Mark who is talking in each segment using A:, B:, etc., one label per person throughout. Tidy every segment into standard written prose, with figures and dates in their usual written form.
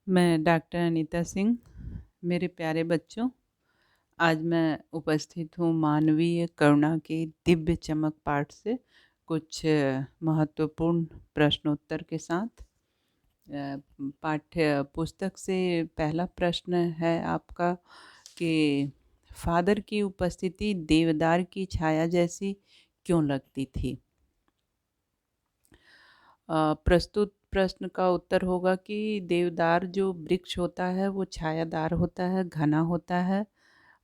A: मैं डॉक्टर अनीता सिंह। मेरे प्यारे बच्चों, आज मैं उपस्थित हूँ मानवीय करुणा की दिव्य चमक पाठ से कुछ महत्वपूर्ण प्रश्नोत्तर के साथ। पाठ्य पुस्तक से पहला प्रश्न है आपका कि फादर की उपस्थिति देवदार की छाया जैसी क्यों लगती थी। प्रस्तुत प्रश्न का उत्तर होगा कि देवदार जो वृक्ष होता है वो छायादार होता है, घना होता है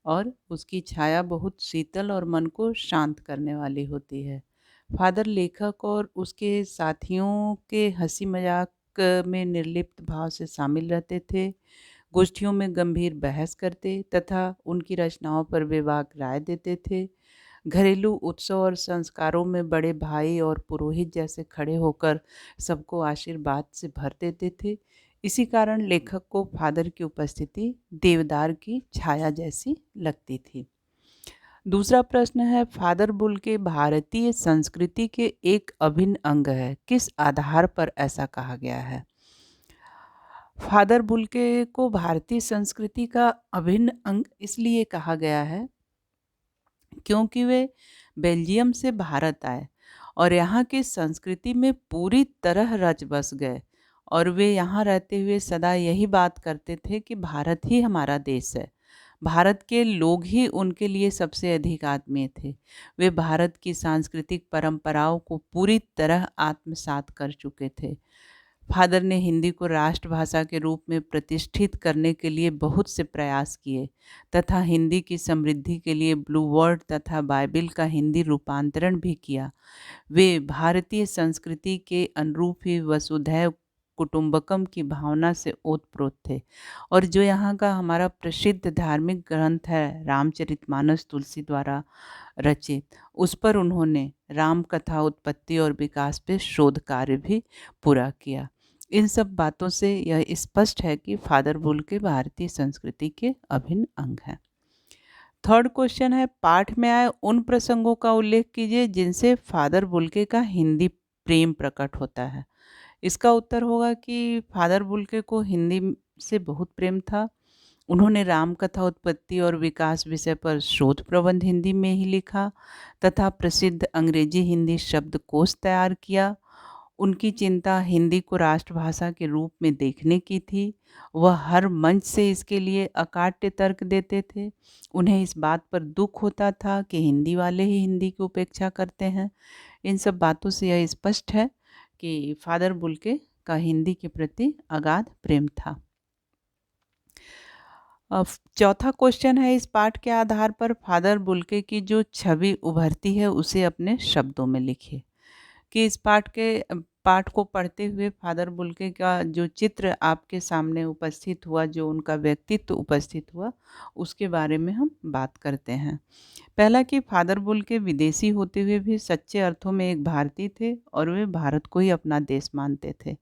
A: और उसकी छाया बहुत शीतल और मन को शांत करने वाली होती है। फादर लेखक और उसके साथियों के हंसी मजाक में निर्लिप्त भाव से शामिल रहते थे, गोष्ठियों में गंभीर बहस करते तथा उनकी रचनाओं पर बेबाक राय देते थे। घरेलू उत्सव और संस्कारों में बड़े भाई और पुरोहित जैसे खड़े होकर सबको आशीर्वाद से भर देते थे। इसी कारण लेखक को फादर की उपस्थिति देवदार की छाया जैसी लगती थी। दूसरा प्रश्न है, फादर बुल्के भारतीय संस्कृति के एक अभिन्न अंग है, किस आधार पर ऐसा कहा गया है। फादर बुल्के को भारतीय संस्कृति का अभिन्न अंग इसलिए कहा गया है क्योंकि वे बेल्जियम से भारत आए और यहाँ की संस्कृति में पूरी तरह रच बस गए और वे यहाँ रहते हुए सदा यही बात करते थे कि भारत ही हमारा देश है। भारत के लोग ही उनके लिए सबसे अधिक आत्मीय थे। वे भारत की सांस्कृतिक परंपराओं को पूरी तरह आत्मसात कर चुके थे। फादर ने हिंदी को राष्ट्रभाषा के रूप में प्रतिष्ठित करने के लिए बहुत से प्रयास किए तथा हिंदी की समृद्धि के लिए ब्लू वर्ड तथा बाइबिल का हिंदी रूपांतरण भी किया। वे भारतीय संस्कृति के अनुरूप ही वसुधैव कुटुंबकम की भावना से ओतप्रोत थे और जो यहाँ का हमारा प्रसिद्ध धार्मिक ग्रंथ है रामचरितमानस तुलसी द्वारा रचित, उस पर उन्होंने राम कथा उत्पत्ति और विकास पे शोध कार्य भी पूरा किया। इन सब बातों से यह स्पष्ट है कि फादर बुल्के भारतीय संस्कृति के अभिन्न अंग हैं। थर्ड क्वेश्चन है, पाठ में आए उन प्रसंगों का उल्लेख कीजिए जिनसे फादर बुल्के का हिंदी प्रेम प्रकट होता है। इसका उत्तर होगा कि फादर बुल्के को हिंदी से बहुत प्रेम था। उन्होंने रामकथा उत्पत्ति और विकास विषय पर शोध प्रबंध हिंदी में ही लिखा तथा प्रसिद्ध अंग्रेजी हिंदी शब्दकोश तैयार किया। उनकी चिंता हिंदी को राष्ट्रभाषा के रूप में देखने की थी। वह हर मंच से इसके लिए अकाट्य तर्क देते थे। उन्हें इस बात पर दुख होता था कि हिंदी वाले ही हिंदी की उपेक्षा करते हैं। इन सब बातों से यह स्पष्ट है कि फादर बुल्के का हिंदी के प्रति अगाध प्रेम था। अब चौथा क्वेश्चन है, इस पाठ के आधार पर फादर बुल्के की जो छवि उभरती है उसे अपने शब्दों में लिखिए। कि इस पाठ को पढ़ते हुए फादर बुल्के का जो चित्र आपके सामने उपस्थित हुआ, जो उनका व्यक्तित्व उपस्थित हुआ, उसके बारे में हम बात करते हैं। पहला कि फादर बुल्के विदेशी होते हुए भी सच्चे अर्थों में एक भारतीय थे और वे भारत को ही अपना देश मानते थे।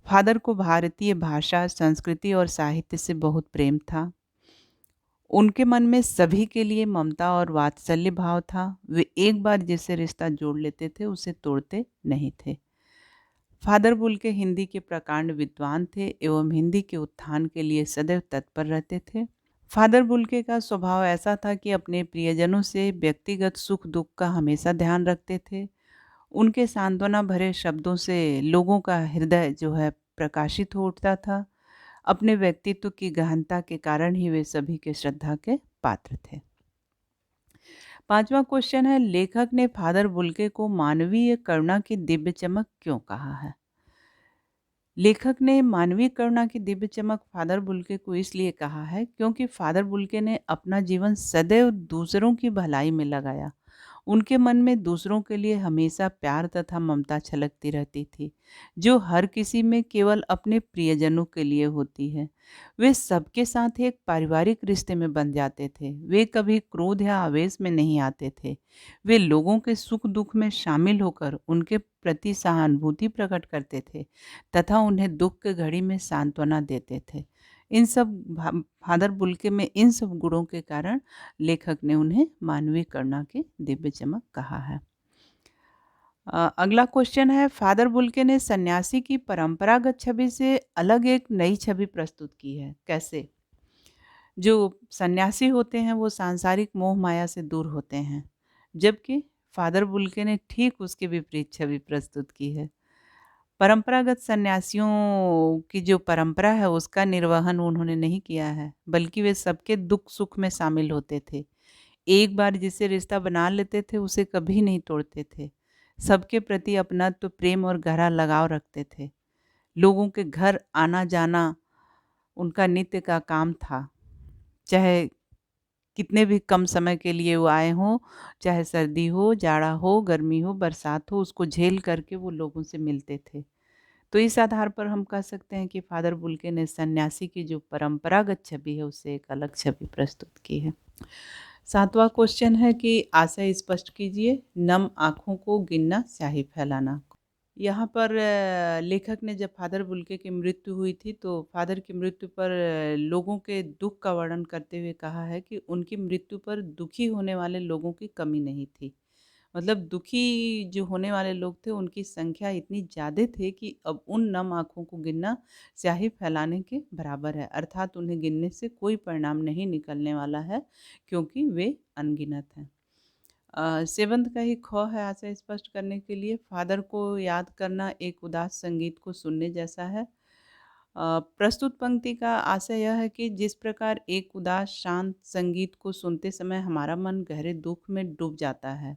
A: फादर को भारतीय भाषा, संस्कृति और साहित्य से बहुत प्रेम था। उनके मन में सभी के लिए ममता और वात्सल्य भाव था। वे एक बार जिससे रिश्ता जोड़ लेते थे उसे तोड़ते नहीं थे। फादर बुल्के हिंदी के प्रकांड विद्वान थे एवं हिंदी के उत्थान के लिए सदैव तत्पर रहते थे। फादर बुल्के का स्वभाव ऐसा था कि अपने प्रियजनों से व्यक्तिगत सुख दुख का हमेशा ध्यान रखते थे। उनके सांत्वना भरे शब्दों से लोगों का हृदय जो है प्रकाशित हो उठता था। अपने व्यक्तित्व की गहनता के कारण ही वे सभी के श्रद्धा के पात्र थे। पांचवा क्वेश्चन है, लेखक ने फादर बुल्के को मानवीय करुणा की दिव्य चमक क्यों कहा है। लेखक ने मानवीय करुणा की दिव्य चमक फादर बुल्के को इसलिए कहा है क्योंकि फादर बुल्के ने अपना जीवन सदैव दूसरों की भलाई में लगाया। उनके मन में दूसरों के लिए हमेशा प्यार तथा ममता छलकती रहती थी, जो हर किसी में केवल अपने प्रियजनों के लिए होती है। वे सबके साथ एक पारिवारिक रिश्ते में बंध जाते थे। वे कभी क्रोध या आवेश में नहीं आते थे। वे लोगों के सुख दुख में शामिल होकर उनके प्रति सहानुभूति प्रकट करते थे तथा उन्हें दुख के घड़ी में सांत्वना देते थे। फादर बुल्के में इन सब गुणों के कारण लेखक ने उन्हें मानवीय करुणा की दिव्य चमक कहा है। अगला क्वेश्चन है, फादर बुल्के ने सन्यासी की परंपरागत छवि से अलग एक नई छवि प्रस्तुत की है, कैसे? जो सन्यासी होते हैं वो सांसारिक मोह माया से दूर होते हैं, जबकि फादर बुल्के ने ठीक उसके विपरीत छवि प्रस्तुत की है। परंपरागत सन्यासियों की जो परंपरा है उसका निर्वहन उन्होंने नहीं किया है, बल्कि वे सबके दुख सुख में शामिल होते थे। एक बार जिससे रिश्ता बना लेते थे उसे कभी नहीं तोड़ते थे। सबके प्रति अपनत्व, प्रेम और गहरा लगाव रखते थे। लोगों के घर आना-जाना उनका नित्य का काम था। चाहे कितने भी कम समय के लिए वो आए हों, चाहे सर्दी हो, जाड़ा हो, गर्मी हो, बरसात हो, उसको झेल करके वो लोगों से मिलते थे। तो इस आधार पर हम कह सकते हैं कि फादर बुल्के ने सन्यासी की जो परंपरागत छवि है उससे एक अलग छवि प्रस्तुत की है। 7वां क्वेश्चन है कि आशय स्पष्ट कीजिए, नम आँखों को गिनना, स्याही फैलाना। यहाँ पर लेखक ने जब फादर बुल्के की मृत्यु हुई थी तो फादर की मृत्यु पर लोगों के दुःख का वर्णन करते हुए कहा है कि उनकी मृत्यु पर दुखी होने वाले लोगों की कमी नहीं थी। मतलब दुखी जो होने वाले लोग थे उनकी संख्या इतनी ज़्यादा थी कि अब उन नम आँखों को गिनना स्याही फैलाने के बराबर है। अर्थात उन्हें गिनने से कोई परिणाम नहीं निकलने वाला है क्योंकि वे अनगिनत हैं। 7th का ही ख है आशय स्पष्ट करने के लिए, फादर को याद करना एक उदास संगीत को सुनने जैसा है। प्रस्तुत पंक्ति का आशय यह है कि जिस प्रकार एक उदास शांत संगीत को सुनते समय हमारा मन गहरे दुःख में डूब जाता है।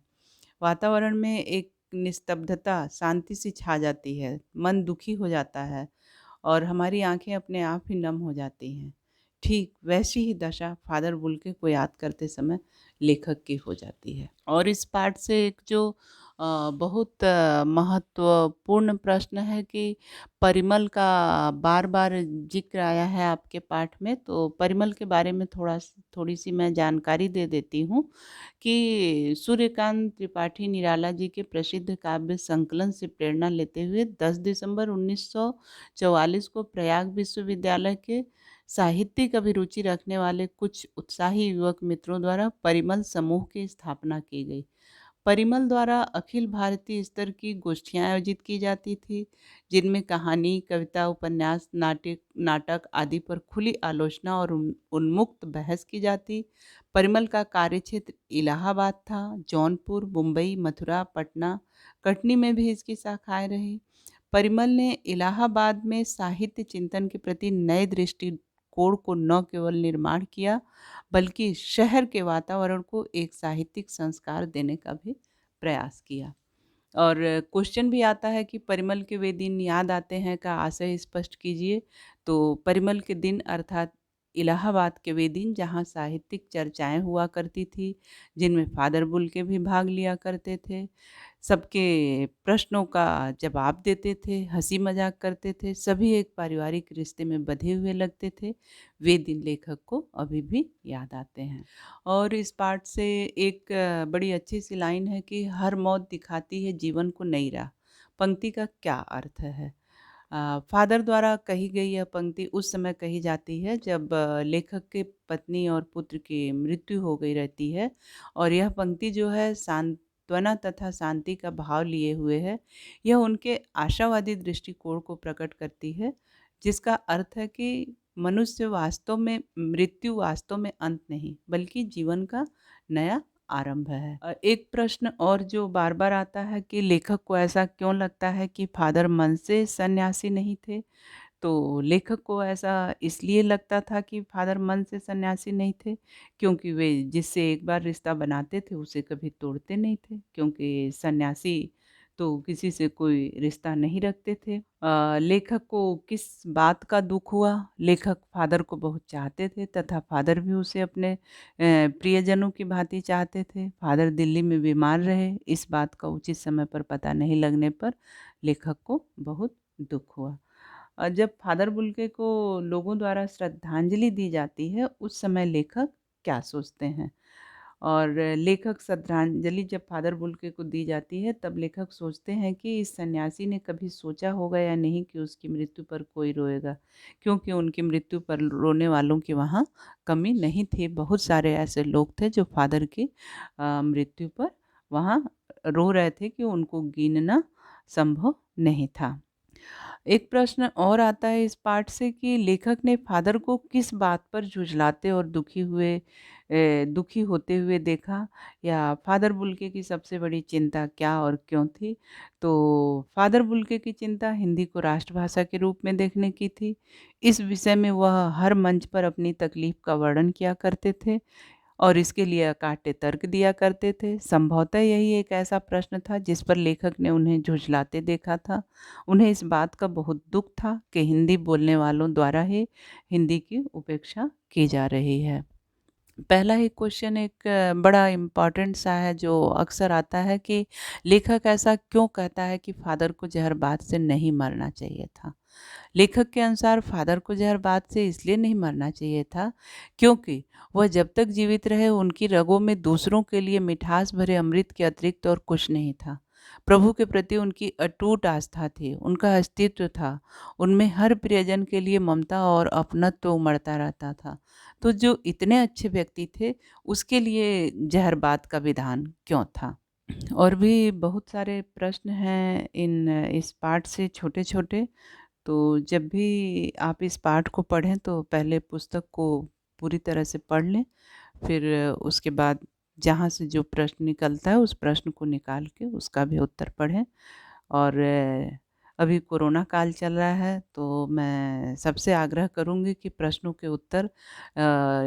A: वातावरण में एक निस्तब्धता, शांति सी छा जाती है, मन दुखी हो जाता है और हमारी आँखें अपने आप ही नम हो जाती हैं। ठीक वैसी ही दशा फादर बुल्के को याद करते समय लेखक की हो जाती है। और इस पाठ से एक जो बहुत महत्वपूर्ण प्रश्न है कि परिमल का बार-बार ज़िक्र आया है आपके पाठ में, तो परिमल के बारे में थोड़ी-सी मैं जानकारी दे देती हूँ कि सूर्यकांत त्रिपाठी निराला जी के प्रसिद्ध काव्य संकलन से प्रेरणा लेते हुए 10 दिसंबर 1944 को प्रयाग विश्वविद्यालय के साहित्यिक अभिरुचि रखने वाले कुछ उत्साही युवक मित्रों द्वारा परिमल समूह की स्थापना की गई। परिमल द्वारा अखिल भारतीय स्तर की गोष्ठियाँ आयोजित की जाती थी, जिनमें कहानी, कविता, उपन्यास, नाटक आदि पर खुली आलोचना और उन्मुक्त बहस की जाती। परिमल का कार्यक्षेत्र इलाहाबाद था, जौनपुर, मुंबई, मथुरा, पटना, कटनी में भी इसकी शाखाएँ रहीं। परिमल ने इलाहाबाद में साहित्य चिंतन के प्रति नए दृष्टिकोण को न केवल निर्माण किया, बल्कि शहर के वातावरण को एक साहित्यिक संस्कार देने का भी प्रयास किया। और क्वेश्चन भी आता है कि परिमल के वे दिन याद आते हैं का आशय स्पष्ट कीजिए। तो परिमल के दिन अर्थात इलाहाबाद के वे दिन जहाँ साहित्यिक चर्चाएँ हुआ करती थी, जिनमें फादर बुल्के भी भाग लिया करते थे। सबके प्रश्नों का जवाब देते थे, हँसी-मज़ाक करते थे, सभी एक पारिवारिक रिश्ते में बँधे हुए लगते थे। वे दिन लेखक को अभी भी याद आते हैं। और इस पाठ से एक बड़ी अच्छी-सी लाइन है कि हर मौत दिखाती है जीवन को नई राह। पंक्ति का क्या अर्थ है? फादर द्वारा कही गई यह पंक्ति उस समय कही जाती है जब लेखक के पत्नी और पुत्र की मृत्यु हो गई रहती है और यह पंक्ति जो है सांत्वना तथा शांति का भाव लिए हुए है। यह उनके आशावादी दृष्टिकोण को प्रकट करती है, जिसका अर्थ है कि मृत्यु वास्तव में अंत नहीं, बल्कि जीवन का नया आरंभ है। एक प्रश्न और जो बार-बार आता है कि लेखक को ऐसा क्यों लगता है कि फादर मन से सन्यासी नहीं थे? तो लेखक को ऐसा इसलिए लगता था कि फादर मन से सन्यासी नहीं थे, क्योंकि वे जिससे एक बार रिश्ता बनाते थे, उसे कभी तोड़ते नहीं थे, क्योंकि सन्यासी तो किसी से कोई रिश्ता नहीं रखते थे। लेखक को किस बात का दुःख हुआ? लेखक फादर को बहुत चाहते थे तथा फादर भी उसे अपने प्रियजनों की भाँति चाहते थे। फादर दिल्ली में बीमार रहे, इस बात का उचित समय पर पता नहीं लगने पर लेखक को बहुत दुःख हुआ। जब फादर बुल्के को लोगों द्वारा श्रद्धांजलि दी जाती है, उस समय लेखक क्या सोचते हैं? और लेखक श्रद्धांजलि जब फादर बुल्के को दी जाती है, तब लेखक सोचते हैं कि इस सन्यासी ने कभी सोचा होगा या नहीं कि उसकी मृत्यु पर कोई रोएगा, क्योंकि उनकी मृत्यु पर रोने वालों की वहाँ कमी नहीं थी। बहुत सारे ऐसे लोग थे जो फादर की मृत्यु पर वहाँ रो रहे थे कि उनको गिनना संभव नहीं था। एक प्रश्न और आता है इस पाठ से कि लेखक ने फादर को किस बात पर झुँझलाते और दुखी होते हुए देखा, या फादर बुल्के की सबसे बड़ी चिंता क्या और क्यों थी? तो फादर बुल्के की चिंता हिंदी को राष्ट्रभाषा के रूप में देखने की थी। इस विषय में वह हर मंच पर अपनी तकलीफ का वर्णन किया करते थे और इसके लिए अकाट्य तर्क दिया करते थे। संभवतः यही एक ऐसा प्रश्न था जिस पर लेखक ने उन्हें झुँझलाते देखा था। उन्हें इस बात का बहुत दुःख था कि हिंदी बोलने वालों द्वारा ही हिंदी की उपेक्षा की जा रही है। पहला ही क्वेश्चन एक बड़ा इम्पोर्टेंट सा है जो अक्सर आता है कि लेखक ऐसा क्यों कहता है कि फादर को जहरबाद से नहीं मरना चाहिए था? लेखक के अनुसार फादर को जहरबाद से इसलिए नहीं मरना चाहिए था क्योंकि वह जब तक जीवित रहे उनकी रगों में दूसरों के लिए मिठास भरे अमृत के अतिरिक्त और कुछ नहीं था। प्रभु के प्रति उनकी अटूट आस्था थी, उनका अस्तित्व था, उनमें हर प्रियजन के लिए ममता और अपनत्व उमड़ता रहता था। तो जो इतने अच्छे व्यक्ति थे, उसके लिए जहरबाद का विधान क्यों था? और भी बहुत सारे प्रश्न हैं इस पाठ से छोटे-छोटे। तो जब भी आप इस पाठ को पढ़ें तो पहले पुस्तक को पूरी तरह से पढ़ लें, फिर उसके बाद जहाँ से जो प्रश्न निकलता है उस प्रश्न को निकाल के उसका भी उत्तर पढ़ें। और अभी कोरोना काल चल रहा है तो मैं सबसे आग्रह करूँगी कि प्रश्नों के उत्तर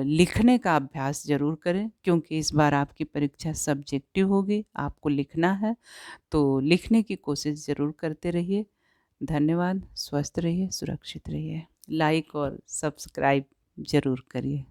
A: लिखने का अभ्यास ज़रूर करें, क्योंकि इस बार आपकी परीक्षा सब्जेक्टिव होगी, आपको लिखना है, तो लिखने की कोशिश ज़रूर करते रहिए। धन्यवाद, स्वस्थ रहिए, सुरक्षित रहिए। लाइक और सब्सक्राइब ज़रूर करिए।